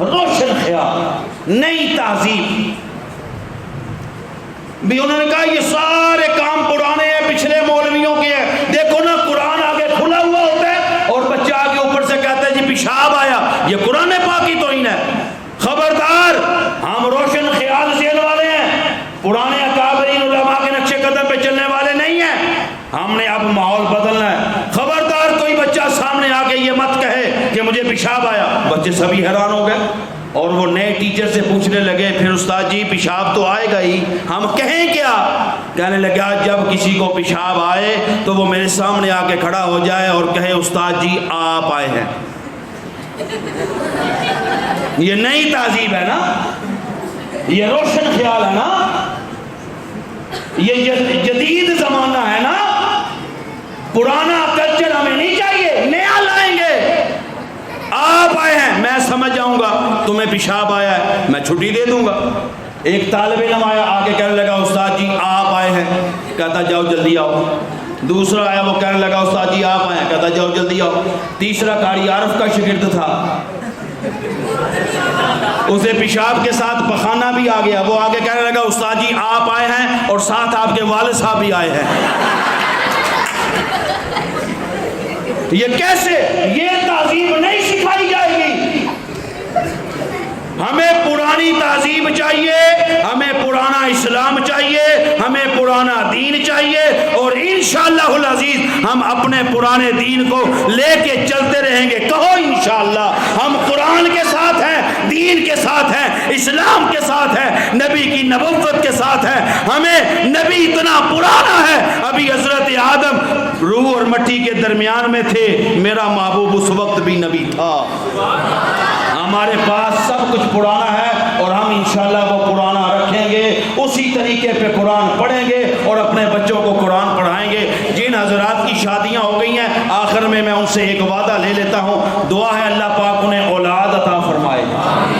روشن خیال، نئی تہذیب بھی۔ انہوں نے کہا یہ سارے کام پرانے ہیں، پچھلے مولویوں کے ہیں، دیکھو نا قرآن آگے کھلا ہوا ہوتا ہے اور بچہ آگے اوپر سے کہتا ہے جی پیشاب آیا، یہ قرآن پاک کی توہین ہے۔ خبردار، ہم روشن خیال ذہن والے ہیں، پرانے اکابرین علماء کے نقشے قدم پہ چلنے والے نہیں ہیں، ہم نے اب ماحول بدلنا ہے۔ خبردار کوئی بچہ سامنے آ کے یہ مت کہے کہ مجھے پیشاب آیا۔ بچے سبھی حیران ہو گئے اور وہ نئے ٹیچر سے پوچھنے لگے پھر استاد جی پیشاب تو آئے گا ہی، ہم کہیں کیا؟ کہنے لگا جب کسی کو پیشاب آئے تو وہ میرے سامنے آ کے کھڑا ہو جائے اور کہے استاد جی آپ آئے ہیں۔ یہ نئی تہذیب ہے نا، یہ روشن خیال ہے نا، یہ جدید زمانہ ہے نا، پرانا کلچر ہمیں نہیں چاہیے، نیا لائیں گے۔ آپ آئے ہیں، میں سمجھ جاؤں گا تمہیں پیشاب آیا ہے، میں چھٹی دے دوں گا۔ ایک طالب علم آیا، آگے کہنے لگا استاد جی آپ آئے ہیں، کہتا جاؤ جلدی آؤ۔ دوسرا آیا، وہ کہنے لگا استاد جی آپ آئے ہیں، کہتا جاؤ جلدی آؤ۔ تیسرا قاری عارف کا شاگرد تھا، اسے پیشاب کے ساتھ پخانہ بھی آ گیا، وہ آگے کہنے لگا استاد جی آپ آئے ہیں اور ساتھ آپ کے والد صاحب بھی آئے ہیں۔ یہ کیسے؟ یہ تہذیب نہیں سکھائی جائے گی۔ ہمیں پرانی تہذیب چاہیے، ہمیں پرانا اسلام چاہیے، ہمیں پرانا دین چاہیے، اور انشاءاللہ العزیز ہم اپنے پرانے دین کو لے کے چلتے رہیں گے۔ کہو انشاءاللہ، ہم قرآن کے ساتھ ہیں، دین دین کے ساتھ ہیں، اسلام کے ساتھ ہے، نبی کی نبوت کے ساتھ ہے. ہمیں نبی اتنا پرانا ہے، ابھی حضرت آدم روح اور مٹی کے درمیان میں تھے، میرا محبوب اس وقت بھی نبی تھا. ہمارے پاس سب کچھ پرانا ہے اور ہم انشاءاللہ وہ پرانا رکھیں گے، اسی طریقے پہ قرآن پڑھیں گے اور اپنے بچوں کو قرآن پڑھائیں گے. جن حضرات کی شادیاں ہو گئی ہیں، آخر میں ان سے ایک وعدہ لے لیتا ہوں، دعا ہے اللہ پاک انہیں اولاد عطا فرمائے.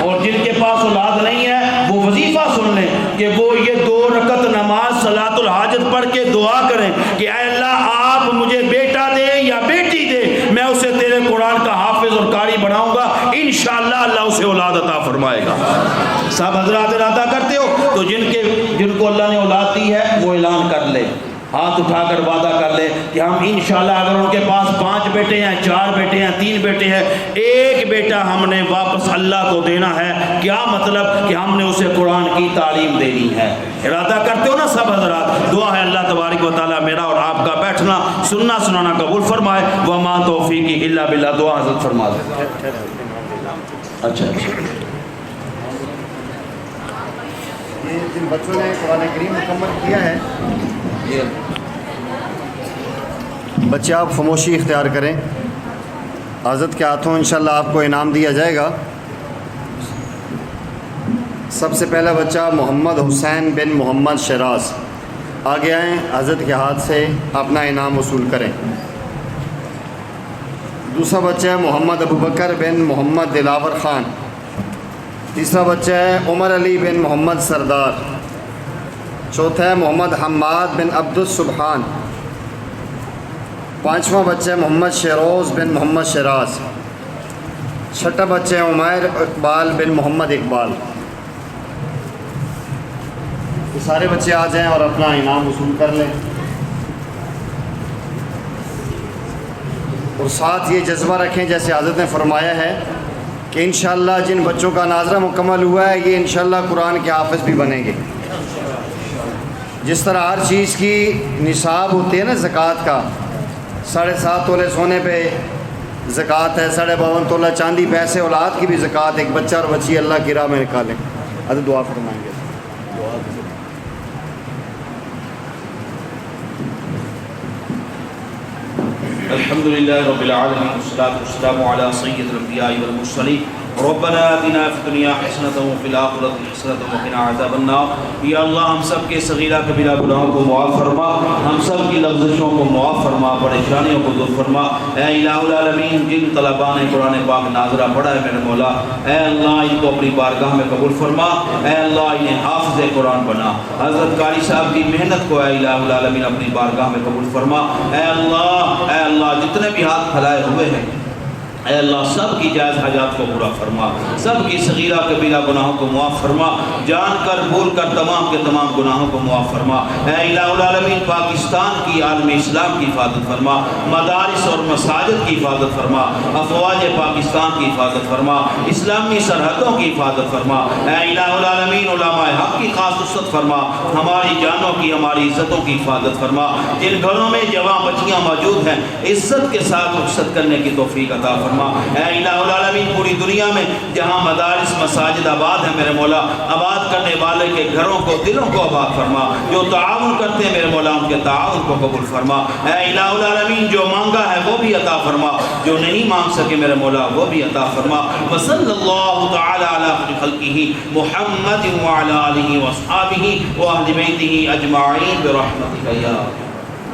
اور جن کے پاس اولاد نہیں ہے وہ وظیفہ سن لیں کہ وہ یہ 2 رکعت نماز صلاۃ الحاجت پڑھ کے دعا کریں کہ اے اللہ آپ مجھے بیٹا دے یا بیٹی دے، میں اسے تیرے قرآن کا حافظ اور قاری بناؤں گا، انشاءاللہ اللہ اسے اولاد عطا فرمائے گا. سب حضرات ارادہ کرتے ہو تو جن کو اللہ نے اولاد دی ہے وہ اعلان کر لے، ہاتھ اٹھا کر وعدہ کر لے کہ ہم انشاءاللہ اگر ان کے پاس 5 بیٹے ہیں، 4 بیٹے ہیں، 3 بیٹے ہیں، 1 بیٹا ہم نے واپس اللہ کو دینا ہے. کیا مطلب کہ ہم نے اسے قرآن کی تعلیم دینی ہے. ارادہ کرتے ہو نا سب حضرات؟ دعا ہے اللہ تبارک و تعالیٰ میرا اور آپ کا بیٹھنا سننا سنانا قبول فرمائے. وما توفیقی الا باللہ. دعا حضرت فرما دیں. اچھا یہ جن بچوں نے قرآن کریم مکمل کیا ہے، بچے آپ خاموشی اختیار کریں. حضرت کے ہاتھوں انشاءاللہ آپ کو انعام دیا جائے گا. سب سے پہلا بچہ محمد حسین بن محمد شیراز، آگے آئیں، حضرت کے ہاتھ سے اپنا انعام وصول کریں. دوسرا بچہ ہے محمد ابوبکر بن محمد دلاور خان. تیسرا بچہ ہے عمر علی بن محمد سردار. چوتھا ہے محمد حماد بن عبد السبحان. پانچواں بچہ ہے محمد شیروز بن محمد شیراز. چھٹا بچہ ہے عمیر اقبال بن محمد اقبال. یہ سارے بچے آ جائیں اور اپنا انعام وصول کر لیں. اور ساتھ یہ جذبہ رکھیں جیسے حضرت نے فرمایا ہے کہ انشاءاللہ جن بچوں کا ناظرہ مکمل ہوا ہے یہ انشاءاللہ قرآن کے حافظ بھی بنیں گے. جس طرح ہر چیز کی نصاب ہوتی ہے نا زکوٰۃ کا، 7.5 تولے سونے پہ زکوٰۃ ہے، 52 تولہ چاندی پہ، ایسے اولاد کی بھی زکوٰۃ ایک بچہ اور بچی اللہ کی راہ میں نکالیں. حضرت دعا فرمائیں گے. الحمد لله رب العالمين والصلاة والسلام على سيد الأنبياء والمرسلين. ربنا آتنا في الدنيا حسنة وفي الآخرة حسنة وقنا عذاب النار. یا اللہ ہم سب کے صغیرہ کبیرہ گناہوں کو معاف فرما، ہم سب کی لغزشوں کو معاف فرما، پریشانیوں کو دور فرما. اے الہ العالمین جن طلباء نے قرآن پاک ناظرہ پڑھا ہے میرے مولا، اے اللہ ان کو اپنی بارگاہ میں قبول فرما. اے اللہ انہیں حافظ قرآن بنا. حضرت قاری صاحب کی محنت کو اے الہ العالمین اپنی بارگاہ میں قبول فرما. اے اللہ جتنے بھی ہاتھ پھیلائے ہوئے ہیں اے اللہ سب کی جائز حاجات کو پورا فرما، سب کی صغیرہ کبیرہ گناہوں کو معاف فرما، جان کر بھول کر تمام کے تمام گناہوں کو معاف فرما. اے الہ العالمین پاکستان کی عالم اسلام کی حفاظت فرما، مدارس اور مساجد کی حفاظت فرما، افواج پاکستان کی حفاظت فرما، اسلامی سرحدوں کی حفاظت فرما. اے الہ العالمین علماء حق کی خاص وسعت فرما، ہماری جانوں کی ہماری عزتوں کی حفاظت فرما. جن گھروں میں جوان بچیاں موجود ہیں عزت کے ساتھ رخصت کرنے کی توفیق عطا فرما. اے الہ العالمین پوری دنیا میں جہاں مدارس مساجد آباد ہیں میرے مولا، آباد کرنے والے کے گھروں کو دلوں کو آباد فرما. جو تعاون کرتے ہیں میرے مولا ان کے تعاون کو قبول فرما. اے الہ العالمین جو مانگا ہے وہ بھی عطا فرما، جو نہیں مانگ سکے میرے مولا وہ بھی عطا فرما. وصلی اللہ تعالی علی خیر خلقہ محمد وعلی آلہ واصحابہ واہل بیتہ اجمعین برحمتک یا